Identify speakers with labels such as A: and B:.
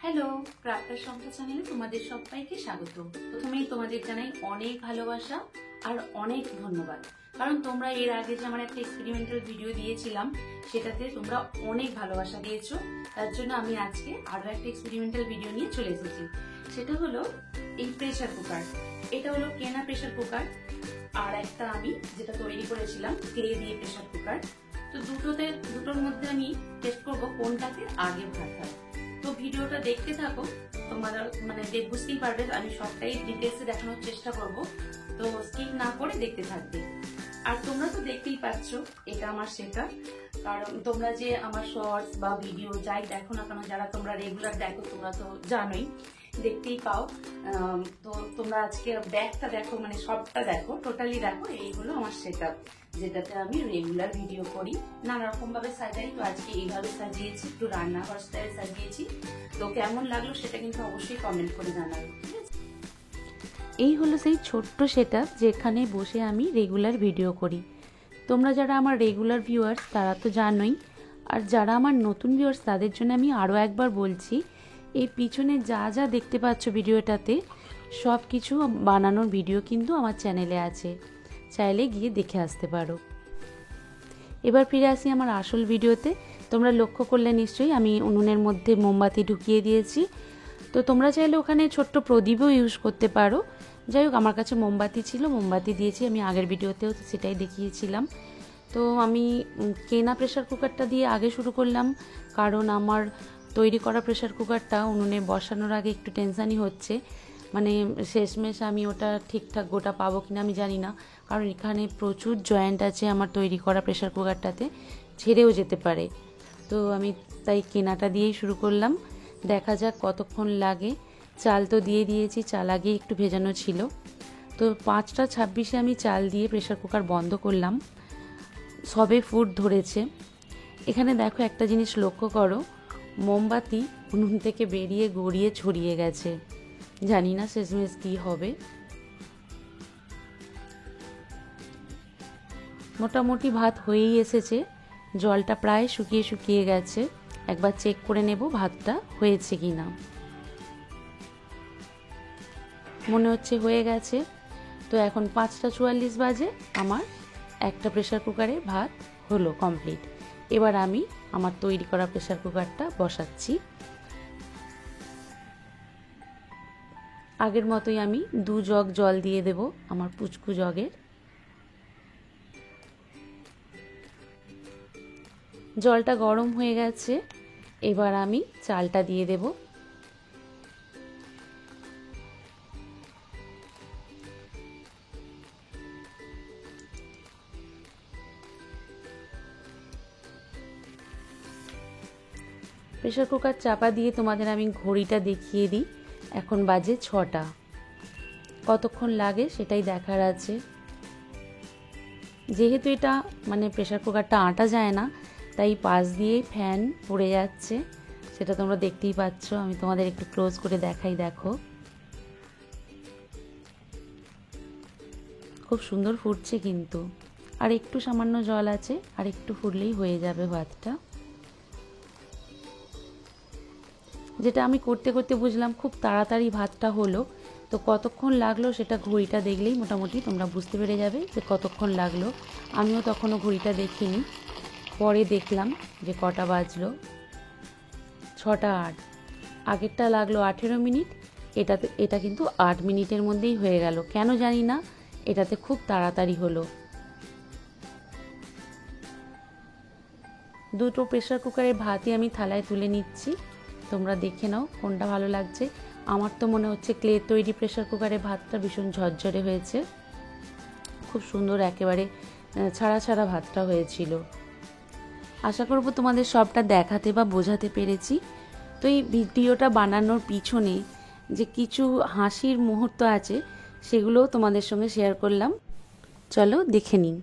A: Hello, crafter সংখ্যা চ্যানেলে তোমাদের সবাইকে স্বাগত। প্রথমেই তোমাদের জানাই অনেক ভালোবাসা আর অনেক ধন্যবাদ, কারণ তোমরা এর আগে যে আমার একটা এক্সপেরিমেন্টাল ভিডিও দিয়েছিলাম সেটাতে তোমরা অনেক ভালোবাসা দিয়েছো। তার জন্য আমি আজকে আরো একটা এক্সপেরিমেন্টাল ভিডিও নিয়ে চলে এসেছি। সেটা হলো এই প্রেসার কুকার। এটা হলো কেনা প্রেসার কুকার, আর একটা আমি যেটা তৈরি করেছিলাম ক্লে দিয়ে প্রেসার কুকার। তো দুটোর মধ্যে আমি টেস্ট করবো কোনটাতে আগে ভাত হয়। তো ভিডিওটা দেখতে থাকো, তোমরা বুঝতেই পারবে। আমি সবটাই ডিটেলসে দেখানোর চেষ্টা করব, তো স্কিপ না করে দেখতে থাকবে। আর তোমরা তো দেখতেই পাচ্ছ এটা আমার সেটআপ, কারণ তোমরা যে আমার শর্টস বা ভিডিও যাই দেখো না কেন, যারা তোমরা রেগুলার দেখো তোমরা তো জানোই, দেখতেই পাও। তো তোমরা আজকে ব্যাগটা দেখো, সবটা দেখো, টোটালি দেখো। এই হলো আমার সেটআপ, যেটাতে আমি রেগুলার ভিডিও করি। নানা রকম ভাবে সাজাই, তো আজকে এইভাবে সাজিয়েছি, একটু রান্নাঘর স্টাইল সাজিয়েছি। তো কেমন লাগলো সেটা কিন্তু অবশ্যই কমেন্ট করে জানাবে। এই হলো সেই ছোট্ট সেটআপ যেখানে বসে আমি রেগুলার ভিডিও করি। তোমরা যারা আমার রেগুলার ভিউয়ার্স তারা তো জানোই, আর যারা আমার নতুন ভিউয়ার্স তাদের জন্য আমি আরও একবার বলছি, এই পিছনে যা যা দেখতে পাচ্ছ ভিডিওটাতে সব কিছু বানানোর ভিডিও কিন্তু আমার চ্যানেলে আছে, চাইলে গিয়ে দেখে আসতে পারো। এবার ফিরে আসি আমার আসল ভিডিওতে। তোমরা লক্ষ্য করলে নিশ্চয়ই আমি উনুনের মধ্যে মোমবাতি ঢুকিয়ে দিয়েছি। তো তোমরা চাইলে ওখানে ছোট্ট প্রদীপও ইউজ করতে পারো। যাই হোক, আমার কাছে মোমবাতি ছিল, মোমবাতি দিয়েছি। আমি আগের ভিডিওতেও সেটাই দেখিয়েছিলাম। তো আমি কেনা প্রেসার কুকারটা দিয়ে আগে শুরু করলাম, কারণ আমার তৈরি করা প্রেসার কুকারটা উনুনে বসানোর আগে একটু টেনশানই হচ্ছে। শেষমেশ আমি ওটা ঠিকঠাক গোটা পাবো কিনা আমি জানি না, কারণ এখানে প্রচুর জয়েন্ট আছে আমার তৈরি করা প্রেসার কুকারটাতে, ছেড়েও যেতে পারে। তো আমি তাই কেনাটা দিয়েই শুরু করলাম, দেখা যাক কতক্ষণ লাগে। চাল তো দিয়ে দিয়েছি, চাল আগে একটু ভেজানো ছিল। তো 5:26 আমি চাল দিয়ে প্রেসার কুকার বন্ধ করলাম, সবে ফুট ধরেছে। এখানে দেখো একটা জিনিস লক্ষ্য করো, মোমবাতি উনুন থেকে বেরিয়ে গড়িয়ে ছড়িয়ে গেছে। জানি না শেষমেশ কি হবে। মোটামুটি ভাত হয়েই এসেছে, জলটা প্রায় শুকিয়ে শুকিয়ে গেছে। একবার চেক করে নেব ভাতটা হয়েছে কিনা। মনে হচ্ছে হয়ে গেছে। তো এখন 5:44 বাজে, আমার একটা প্রেসার কুকারে ভাত হলো কমপ্লিট। এবার আমি আমার তৈরি করা প্রেসার কুকারটা বসাচ্ছি। আগের মতোই আমি 2 জগ জল দিয়ে দেব আমার পুচকু জগের। জলটা গরম হয়ে গেছে, এবার আমি চালটা দিয়ে দেব। প্রেসার কুকার চাপা দিয়ে তোমাদের আমি ঘড়িটা দেখিয়ে দিই। এখন বাজে 6টা। কতক্ষণ লাগে সেটাই দেখার আছে। যেহেতু এটা প্রেসার কুকারটা আঁটা যায় না, তাই পাশ দিয়ে ফ্যান পড়ে যাচ্ছে, সেটা তোমরা দেখতেই পাচ্ছ। আমি তোমাদের একটু ক্লোজ করে দেখাই, দেখো খুব সুন্দর ফুটছে কিন্তু। আর একটু সামান্য জল আছে, আর একটু ফুটলেই হয়ে যাবে ভাতটা। যেটা আমি করতে করতে বুঝলাম খুব তাড়াতাড়ি ভাতটা হলো। তো কতক্ষণ লাগলো সেটা ঘড়িটা দেখলেই মোটামুটি তোমরা বুঝতে পেরে যাবে যে কতক্ষণ লাগলো। আমিও তখনও ঘড়িটা দেখিনি, পরে দেখলাম যে কটা বাজলো। 6:08। আগেরটা লাগলো 18 মিনিট, এটা কিন্তু 8 মিনিটের মধ্যেই হয়ে গেল। কেন জানি না, এটাতে খুব তাড়াতাড়ি হলো। দুটো প্রেসার কুকারের ভাতই আমি থালায় তুলে নিচ্ছি, তোমরা দেখে নাও কোনটা ভালো লাগছে। আমার তো মনে হচ্ছে ক্লে তৈরি প্রেসার কুকারে ভাতটা ভীষণ ঝরঝরে হয়েছে, খুব সুন্দর একেবারে ছাড়া ছাড়া ভাতটা হয়েছিল। আশা করব তোমাদের সবটা দেখাতে বা বোঝাতে পেরেছি। তো এই ভিডিওটা বানানোর পিছনে যে কিছু হাসির মুহূর্ত আছে সেগুলোও তোমাদের সঙ্গে শেয়ার করলাম, চলো দেখে নিন।